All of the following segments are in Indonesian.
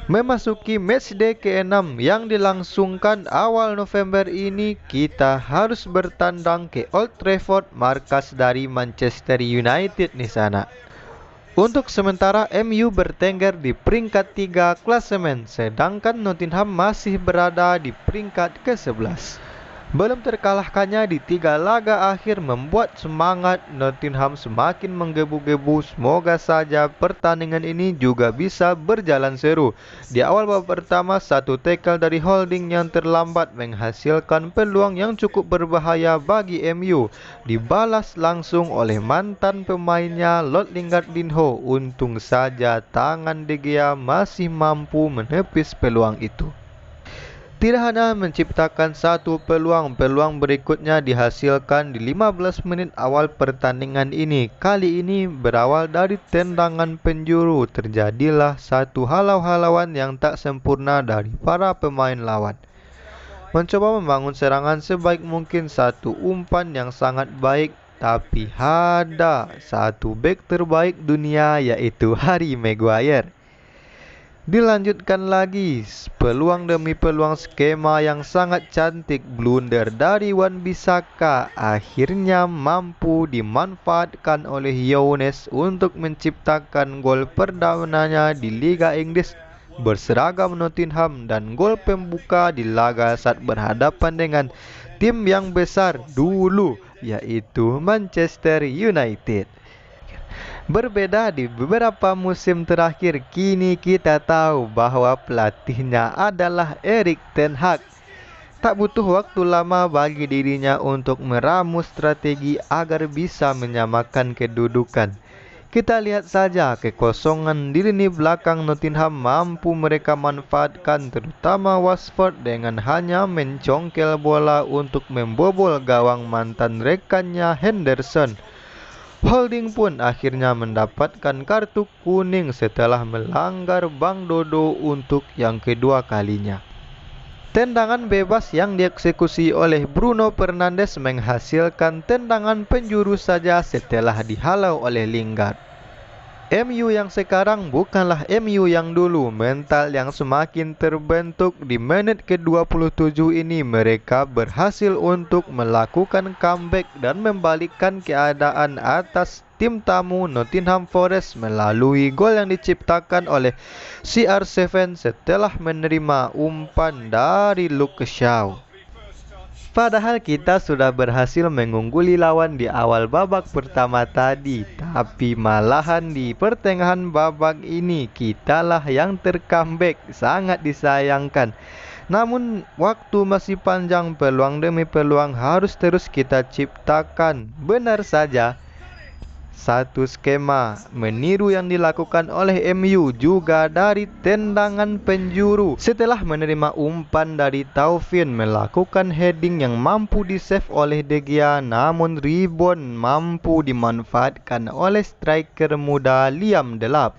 Memasuki matchday ke-6 yang dilangsungkan awal November ini, kita harus bertandang ke Old Trafford, markas dari Manchester United di sana. Untuk sementara MU bertengger di peringkat 3 klasemen, sedangkan Nottingham masih berada di peringkat ke-11. Belum terkalahkannya di 3 laga akhir membuat semangat Nottingham semakin menggebu-gebu. Semoga saja pertandingan ini juga bisa berjalan seru. Di awal babak pertama, satu tackle dari Holding yang terlambat menghasilkan peluang yang cukup berbahaya bagi MU. Dibalas langsung oleh mantan pemainnya Lord Lingard-Dinho. Untung saja tangan De Gea masih mampu menepis peluang itu. Tidak hanya menciptakan satu peluang berikutnya dihasilkan di 15 menit awal pertandingan ini. Kali ini berawal dari tendangan penjuru. Terjadilah satu halau-halauan yang tak sempurna dari para pemain lawan. Mencoba membangun serangan sebaik mungkin, satu umpan yang sangat baik, tapi ada satu bek terbaik dunia, yaitu Harry Maguire. Dilanjutkan lagi, peluang demi peluang, skema yang sangat cantik, blunder dari Wan-Bissaka akhirnya mampu dimanfaatkan oleh Younes untuk menciptakan gol perdananya di Liga Inggris berseragam Nottingham dan gol pembuka di laga saat berhadapan dengan tim yang besar dulu, yaitu Manchester United. Berbeda di beberapa musim terakhir, kini kita tahu bahwa pelatihnya adalah Erik ten Hag. Tak butuh waktu lama bagi dirinya untuk meramu strategi agar bisa menyamakan kedudukan. Kita lihat saja kekosongan di lini belakang Nottingham mampu mereka manfaatkan, terutama Rashford dengan hanya mencongkel bola untuk membobol gawang mantan rekannya Henderson. Holding pun akhirnya mendapatkan kartu kuning setelah melanggar Bang Dodo untuk yang kedua kalinya. Tendangan bebas yang dieksekusi oleh Bruno Fernandes menghasilkan tendangan penjuru saja setelah dihalau oleh Lingard. MU yang sekarang bukanlah MU yang dulu. Mental yang semakin terbentuk di menit ke-27 ini, mereka berhasil untuk melakukan comeback dan membalikkan keadaan atas tim tamu Nottingham Forest melalui gol yang diciptakan oleh CR7 setelah menerima umpan dari Luke Shaw. Padahal kita sudah berhasil mengungguli lawan di awal babak pertama tadi, tapi malahan di pertengahan babak ini kitalah yang tercomeback. Sangat disayangkan. Namun waktu masih panjang, peluang demi peluang harus terus kita ciptakan. Benar saja, satu skema meniru yang dilakukan oleh MU juga dari tendangan penjuru. Setelah menerima umpan dari Taufin, melakukan heading yang mampu di-save oleh De Gea, namun rebound mampu dimanfaatkan oleh striker muda Liam Delap.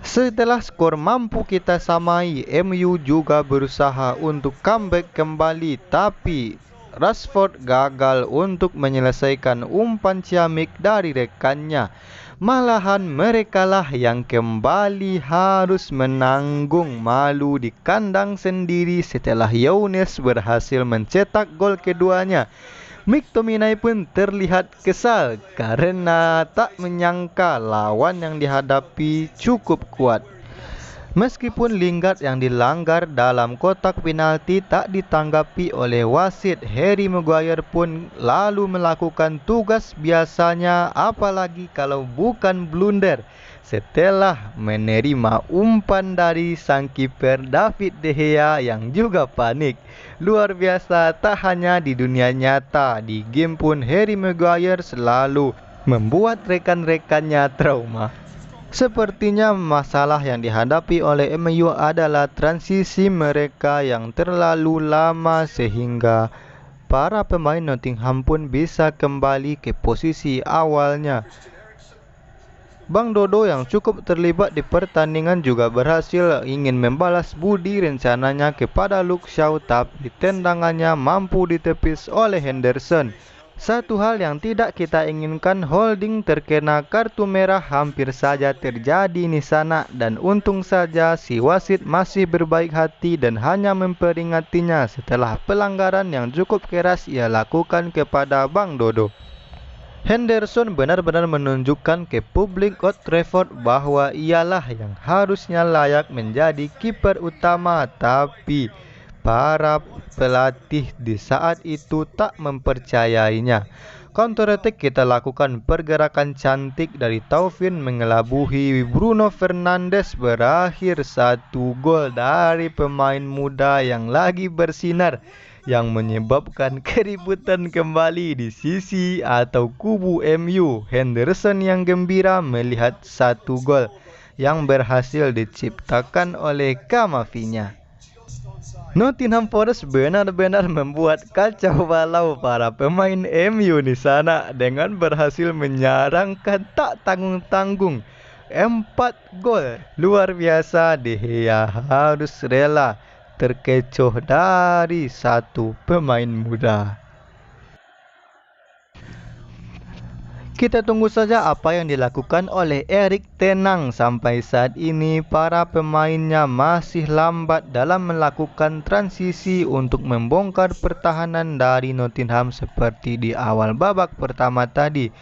Setelah skor mampu kita samai, MU juga berusaha untuk comeback kembali, tapi Rashford gagal untuk menyelesaikan umpan ciamik dari rekannya. Malahan merekalah yang kembali harus menanggung malu di kandang sendiri setelah Younes berhasil mencetak gol keduanya. McTominay pun terlihat kesal karena tak menyangka lawan yang dihadapi cukup kuat. Meskipun Lingard yang dilanggar dalam kotak penalti tak ditanggapi oleh wasit, Harry Maguire pun lalu melakukan tugas biasanya, apalagi kalau bukan blunder. Setelah menerima umpan dari sang kiper David De Gea yang juga panik. Luar biasa, tak hanya di dunia nyata, di game pun Harry Maguire selalu membuat rekan-rekannya trauma. Sepertinya masalah yang dihadapi oleh MU adalah transisi mereka yang terlalu lama sehingga para pemain Nottingham pun bisa kembali ke posisi awalnya. Bang Dodo yang cukup terlibat di pertandingan juga berhasil ingin membalas budi rencananya kepada Luke Shaw, tapi tendangannya mampu ditepis oleh Henderson. Satu hal yang tidak kita inginkan, Holding terkena kartu merah hampir saja terjadi di sana, dan untung saja si wasit masih berbaik hati dan hanya memperingatinya setelah pelanggaran yang cukup keras ia lakukan kepada Bang Dodo. Henderson benar-benar menunjukkan ke publik Old Trafford bahwa ialah yang harusnya layak menjadi kiper utama, tapi para pelatih di saat itu tak mempercayainya. Counter attack kita lakukan, pergerakan cantik dari Taufin mengelabuhi Bruno Fernandes, berakhir 1 gol dari pemain muda yang lagi bersinar, yang menyebabkan keributan kembali di sisi atau kubu MU. Henderson yang gembira melihat 1 gol yang berhasil diciptakan oleh Camavinga. Nottingham Forest benar-benar membuat kacau balau para pemain MU di sana dengan berhasil menyarangkan tak tanggung-tanggung 4 gol. Luar biasa, De Gea harus rela terkecoh dari 1 pemain muda. Kita tunggu saja apa yang dilakukan oleh Erik ten Hag. Sampai saat ini para pemainnya masih lambat dalam melakukan transisi untuk membongkar pertahanan dari Nottingham seperti di awal babak pertama tadi.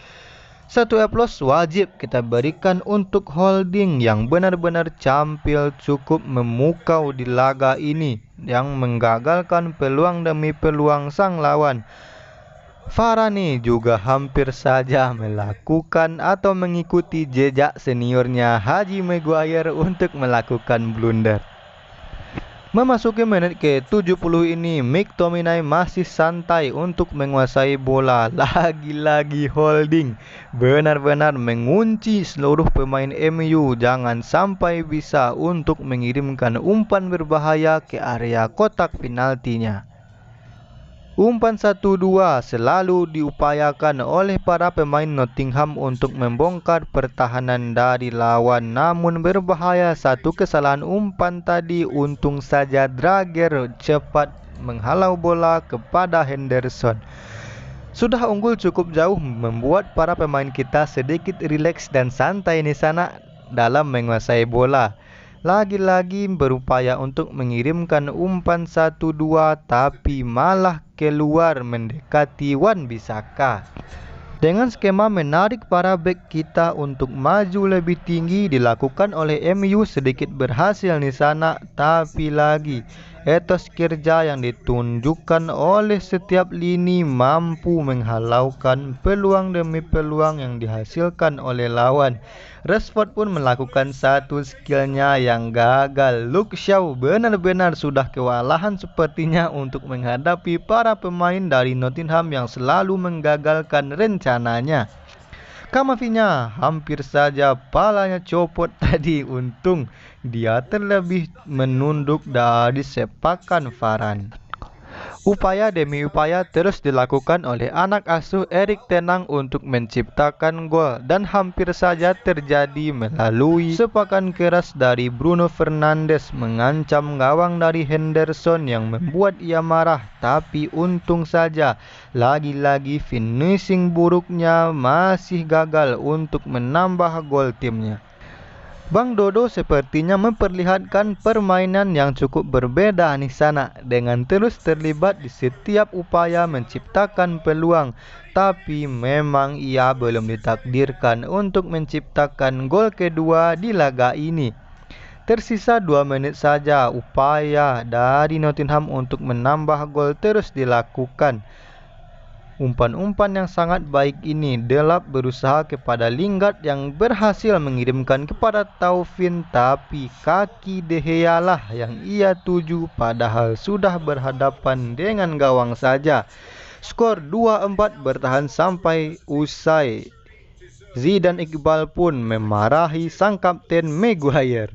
1 aplaus wajib kita berikan untuk Holding yang benar-benar tampil cukup memukau di laga ini, yang menggagalkan peluang demi peluang sang lawan. Varane juga hampir saja melakukan atau mengikuti jejak seniornya Harry Maguire untuk melakukan blunder. Memasuki menit ke-70 ini, McTominay masih santai untuk menguasai bola. Lagi-lagi Holding benar-benar mengunci seluruh pemain MU jangan sampai bisa untuk mengirimkan umpan berbahaya ke area kotak penaltinya. Umpan 1-2 selalu diupayakan oleh para pemain Nottingham untuk membongkar pertahanan dari lawan, namun berbahaya. 1 kesalahan umpan tadi, untung saja Drager cepat menghalau bola kepada Henderson. Sudah unggul cukup jauh membuat para pemain kita sedikit rileks dan santai di sana dalam menguasai bola. Lagi-lagi berupaya untuk mengirimkan umpan 1-2 tapi malah keluar mendekati Wan-Bissaka. Dengan skema menarik para bek kita untuk maju lebih tinggi dilakukan oleh MU sedikit berhasil di sana, tapi lagi etos kerja yang ditunjukkan oleh setiap lini mampu menghalaukan peluang demi peluang yang dihasilkan oleh lawan. Rashford pun melakukan 1 skillnya yang gagal. Luke Shaw benar-benar sudah kewalahan sepertinya untuk menghadapi para pemain dari Nottingham yang selalu menggagalkan rencananya. Camavinga hampir saja palanya copot tadi, untung dia terlebih menunduk dari sepakan Varane. Upaya demi upaya terus dilakukan oleh anak asuh Erik ten Hag untuk menciptakan gol, dan hampir saja terjadi melalui sepakan keras dari Bruno Fernandes mengancam gawang dari Henderson yang membuat ia marah, tapi untung saja lagi-lagi finishing buruknya masih gagal untuk menambah gol timnya. Bang Dodo sepertinya memperlihatkan permainan yang cukup berbeda di sana, dengan terus terlibat di setiap upaya menciptakan peluang, tapi memang ia belum ditakdirkan untuk menciptakan gol kedua di laga ini. Tersisa 2 menit saja, upaya dari Nottingham untuk menambah gol terus dilakukan. Umpan-umpan yang sangat baik ini Delap berusaha kepada Lingard yang berhasil mengirimkan kepada Taufin, tapi kaki De Gea lah yang ia tuju padahal sudah berhadapan dengan gawang saja. Skor 2-4 bertahan sampai usai. Zidane Iqbal pun memarahi sang kapten Maguire.